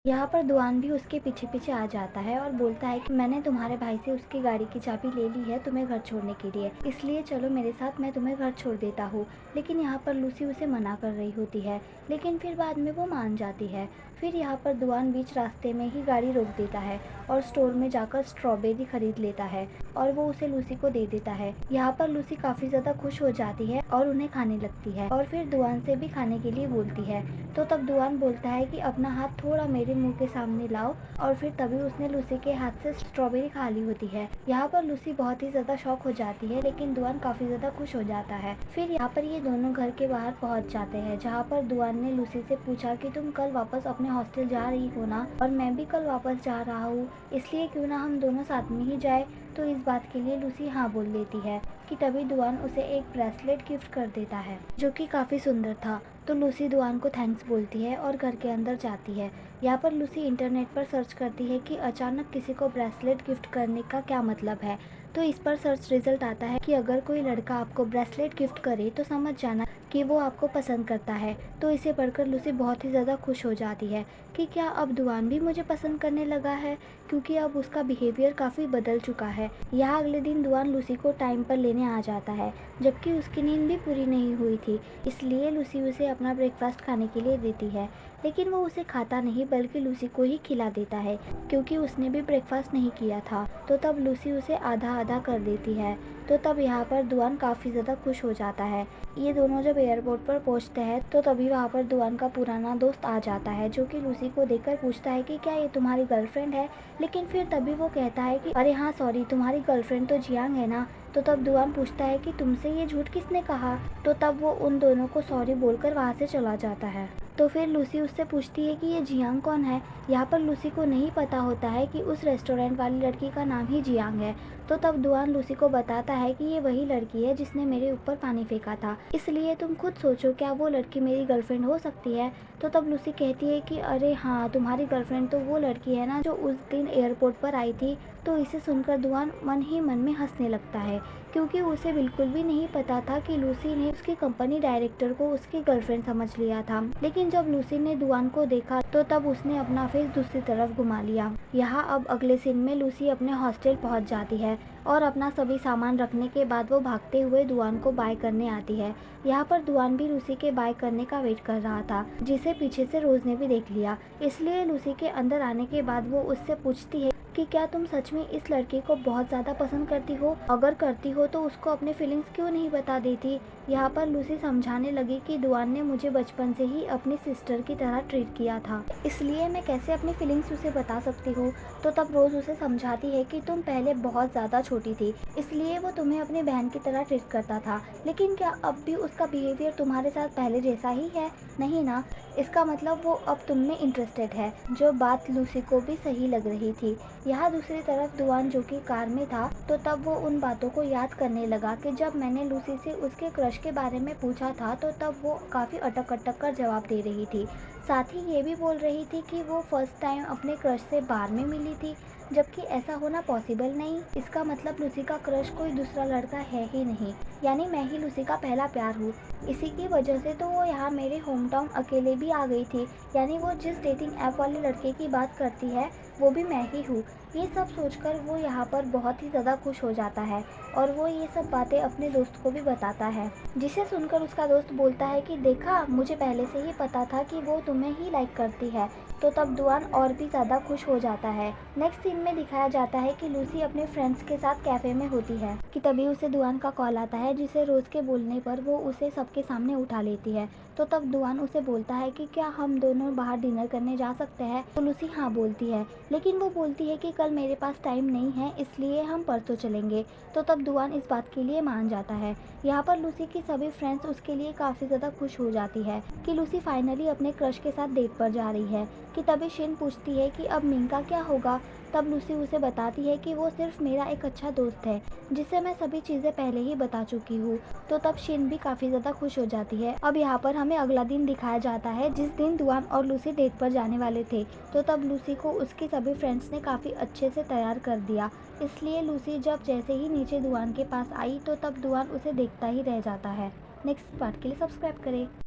यहाँ पर दुआन भी उसके पीछे पीछे आ जाता है और बोलता है कि मैंने तुम्हारे भाई से उसकी गाड़ी की चाबी ले ली है तुम्हें घर छोड़ने के लिए, इसलिए चलो मेरे साथ, मैं तुम्हें घर छोड़ देता हूँ। लेकिन यहाँ पर लूसी उसे मना कर रही होती है, लेकिन फिर बाद में वो मान जाती है। फिर यहाँ पर दुआन बीच रास्ते में ही गाड़ी रोक देता है और स्टोर में जाकर स्ट्रॉबेरी खरीद लेता है और वो उसे लूसी को दे देता है। यहाँ पर लूसी काफ़ी ज़्यादा खुश हो जाती है और उन्हें खाने लगती है और फिर दुआन से भी खाने के लिए बोलती है। तो तब दुआन बोलता है कि अपना हाथ थोड़ा मेरे मुंह के सामने लाओ और फिर तभी उसने लूसी के हाथ से स्ट्रॉबेरी खा ली होती है। यहाँ पर लूसी बहुत ही ज़्यादा शॉक हो जाती है, लेकिन दुआन काफ़ी ज़्यादा खुश हो जाता है। फिर यहाँ पर ये दोनों घर के बाहर पहुँच जाते हैं, जहाँ पर दुआन ने लूसी से पूछा कि तुम कल वापस अपने हॉस्टल जा रही हो ना, और मैं भी कल वापस जा रहा हूँ, इसलिए क्यों ना हम दोनों साथ में ही जाए। तो इस बात के लिए लूसी हाँ बोल देती है कि तभी दुआन उसे एक ब्रेसलेट गिफ्ट कर देता है जो कि काफ़ी सुंदर था। तो लूसी दुआन को थैंक्स बोलती है और घर के अंदर जाती है। यहाँ पर लूसी इंटरनेट पर सर्च करती है कि अचानक किसी को ब्रेसलेट गिफ्ट करने का क्या मतलब है। तो इस पर सर्च रिजल्ट आता है कि अगर कोई लड़का आपको ब्रेसलेट गिफ्ट करे तो समझ जाना कि वो आपको पसंद करता है। तो इसे पढ़कर लूसी बहुत ही ज़्यादा खुश हो जाती है कि क्या अब दुआन भी मुझे पसंद करने लगा है, क्योंकि अब उसका बिहेवियर काफ़ी बदल चुका है। यहाँ अगले दिन दुआन लूसी को टाइम पर लेने आ जाता है, जबकि उसकी नींद भी पूरी नहीं हुई थी, इसलिए लूसी उसे अपना ब्रेकफास्ट खाने के लिए देती है। लेकिन वो उसे खाता नहीं बल्कि लूसी को ही खिला देता है, क्योंकि उसने भी ब्रेकफास्ट नहीं किया था। तो तब लूसी उसे आधा आधा कर देती है। तो तब यहाँ पर दुआन काफ़ी ज़्यादा खुश हो जाता है। ये दोनों जब एयरपोर्ट पर पहुँचते हैं तो तभी वहाँ पर दुआन का पुराना दोस्त आ जाता है, जो कि लूसी को देखकर पूछता है कि क्या ये तुम्हारी गर्लफ्रेंड है। लेकिन फिर तभी वो कहता है कि अरे हाँ सॉरी, तुम्हारी गर्लफ्रेंड तो जियांग है ना। तो तब दुआन पूछता है कि तुमसे ये झूठ किसने कहा। तो तब वो उन दोनों को सॉरी बोलकर वहाँ से चला जाता है। तो फिर लूसी उससे पूछती है कि ये जियांग कौन है। यहाँ पर लूसी को नहीं पता होता है कि उस रेस्टोरेंट वाली लड़की का नाम ही जियांग है। तो तब दुआन लूसी को बताता है कि ये वही लड़की है जिसने मेरे ऊपर पानी फेंका था, इसलिए तुम खुद सोचो क्या वो लड़की मेरी गर्लफ्रेंड हो सकती है। तो तब लूसी कहती है कि अरे हाँ, तुम्हारी गर्लफ्रेंड तो वो लड़की है ना जो उस दिन एयरपोर्ट पर आई थी। तो इसे सुनकर दुआन मन ही मन में हंसने लगता है, क्योंकि उसे बिल्कुल भी नहीं पता था कि लूसी ने उसकी कंपनी डायरेक्टर को उसकी गर्लफ्रेंड समझ लिया था। लेकिन जब लूसी ने दुआन को देखा तो तब उसने अपना फेस दूसरी तरफ घुमा लिया। यहाँ अब अगले सीन में लूसी अपने हॉस्टल पहुँच जाती है और अपना सभी सामान रखने के बाद वो भागते हुए दुआन को बाय करने आती है। यहाँ पर दुआन भी लूसी के बाय करने का वेट कर रहा था, जिसे पीछे से रोज ने भी देख लिया। इसलिए लूसी के अंदर आने के बाद वो उससे पूछती है कि क्या तुम सच में इस लड़के को बहुत ज़्यादा पसंद करती हो? अगर करती हो तो उसको अपने फीलिंग्स क्यों नहीं बता देती। यहाँ पर लूसी समझाने लगी कि दुआन ने मुझे बचपन से ही अपनी सिस्टर की तरह ट्रीट किया था, इसलिए मैं कैसे अपनी फीलिंग्स उसे बता सकती हूँ। तो तब रोज़ उसे समझाती है कि तुम पहले बहुत ज़्यादा छोटी थी, इसलिए वो तुम्हें अपनी बहन की तरह ट्रीट करता था, लेकिन क्या अब भी उसका बिहेवियर तुम्हारे साथ पहले जैसा ही है? नहीं ना, इसका मतलब वो अब तुम में इंटरेस्टेड है। जो बात लूसी को भी सही लग रही थी। यहाँ दूसरी तरफ दुआन जो कि कार में था, तो तब वो उन बातों को याद करने लगा कि जब मैंने लूसी से उसके क्रश के बारे में पूछा था तो तब वो काफ़ी अटक अटक कर जवाब दे रही थी। साथ ही ये भी बोल रही थी कि वो फर्स्ट टाइम अपने क्रश से बार में मिली थी, जबकि ऐसा होना पॉसिबल नहीं। इसका मतलब लूसी का क्रश कोई दूसरा लड़का है ही नहीं, यानी मैं ही लूसी का पहला प्यार हूँ। इसी की वजह से तो वो यहाँ मेरे होम टाउन अकेले भी आ गई थी, यानी वो जिस डेटिंग ऐप वाले लड़के की बात करती है वो भी मैं ही हूँ। ये सब सोचकर वो यहाँ पर बहुत ही ज़्यादा खुश हो जाता है और वो ये सब बातें अपने दोस्त को भी बताता है, जिसे सुनकर उसका दोस्त बोलता है कि देखा, मुझे पहले से ही पता था कि वो तुम्हें ही लाइक करती है। तो तब दुआन और भी ज़्यादा खुश हो जाता है। नेक्स्ट सीन में दिखाया जाता है कि लूसी अपने फ्रेंड्स के साथ कैफ़े में होती है कि तभी उसे दुआन का कॉल आता है, जिसे रोज़ के बोलने पर वो उसे सबके सामने उठा लेती है। तो तब दुआन उसे बोलता है कि क्या हम दोनों बाहर डिनर करने जा सकते हैं। तो लूसी हाँ बोलती है, लेकिन वो बोलती है कि कल मेरे पास टाइम नहीं है, इसलिए हम परसों चलेंगे। तो तब दुआन इस बात के लिए मान जाता है। यहाँ पर लूसी की सभी फ्रेंड्स उसके लिए काफ़ी ज़्यादा खुश हो जाती है कि लूसी फाइनली अपने क्रश के साथ डेट पर जा रही है। कि तभी शिन पूछती है कि अब मिंग का क्या होगा। तब लूसी उसे बताती है कि वो सिर्फ मेरा एक अच्छा दोस्त है, जिसे मैं सभी चीज़ें पहले ही बता चुकी हूँ। तो तब शिन भी काफ़ी ज़्यादा खुश हो जाती है। अब यहाँ पर हमें अगला दिन दिखाया जाता है, जिस दिन दुआन और लूसी डेट पर जाने वाले थे। तो तब लूसी को उसकी सभी फ्रेंड्स ने काफ़ी अच्छे से तैयार कर दिया, इसलिए लूसी जब जैसे ही नीचे दुआन के पास आई तो तब दुआन उसे देखता ही रह जाता है। नेक्स्ट पार्ट के लिए सब्सक्राइब करें।